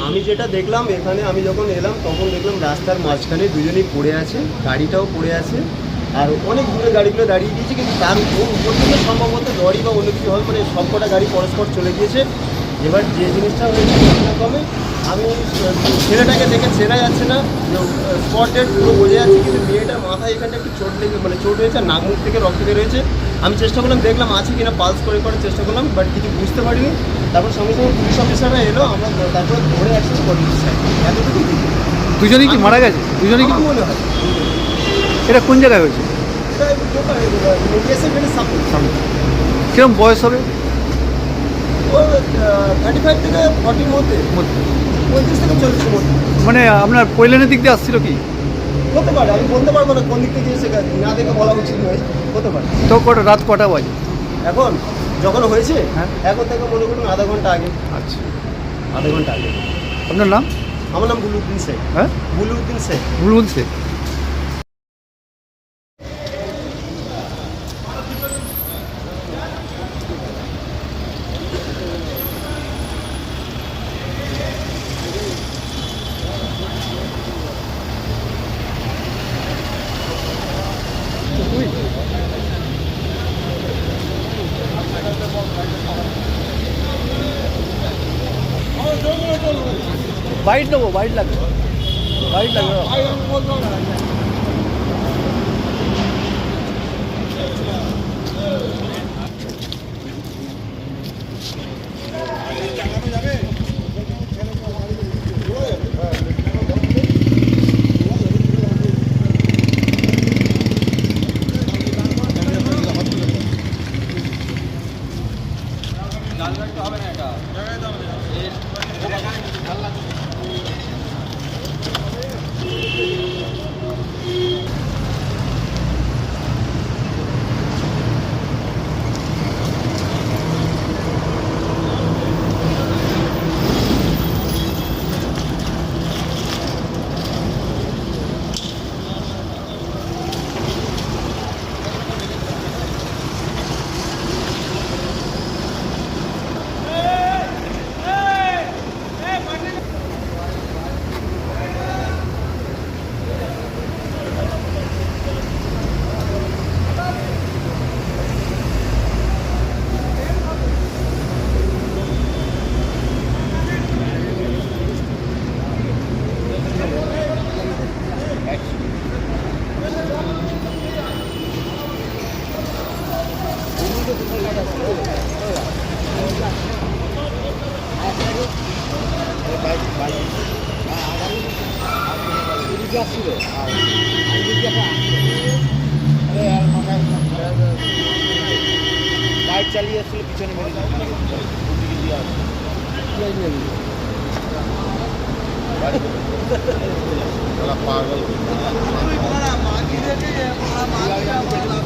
আমি যেটা দেখলাম এখানে, আমি যখন এলাম তখন দেখলাম রাস্তার মাঝখানে দুজনেই পড়ে আছে, গাড়িটাও পড়ে আছে, আর অনেক দূরে গাড়িগুলো দাঁড়িয়ে দিয়েছে, কিন্তু তার উপর থেকে সম্ভবত লরি বা অন্য কিছু হয়, মানে সব কটা গাড়ি পরস্পর চলে গিয়েছে। এবার যে জিনিসটা হয়েছে ঘটনাক্রমে আমি ছেলেটাকে দেখে চেনা যাচ্ছে না, স্পট ডেট পুরো বোঝা যাচ্ছে, কিন্তু মেয়েটার মাথায় এখানটা একটু চোট লেগে, মানে চোট হয়েছে, আর নাক মুখ থেকে রক্ত বের হয়েছে। আমি চেষ্টা করলাম, দেখলাম আছে কিনা, পালস করে করার চেষ্টা করলাম, বাট কিছু বুঝতে পারিনি। তারপর সঙ্গে সঙ্গে পুলিশ অফিসাররা এলো, আমরা তারপরে ধরে অ্যাক্সেস করে দিচ্ছি। এতটুকু দুজনেই কি মারা গেছে? দুজনেই কি মনে হয় এটা কোন জায়গায় হয়েছে? সামনে কিরম বয়স হবে? ও 35 থেকে 40 মধ্যে, 35 থেকে 40 মধ্যে মানে আপনার পৈলানের দিক দিয়ে আসছিল কি? হতে পারে, আমি বলতে পারবো না কোন দিক থেকে এসে গেছে, না দেখে বলা উচিত নয়, হতে পারে। তো রাত কটা বাজে এখন যখন হয়েছে, হ্যাঁ, এখন থেকে মনে করুন আধা ঘন্টা আগে। আচ্ছা, আধা ঘন্টা আগে। আপনার নাম? আমার নাম বুলুদ্দিন শেখ। হ্যাঁ, বুলুদ্দিন শেখ। বুলবুল শেখ। বাইট নেবো, বাইট লাগবে, বাইট লাগবে। বাইক চালিয়ে আসলে পিছনে মেরে পাগল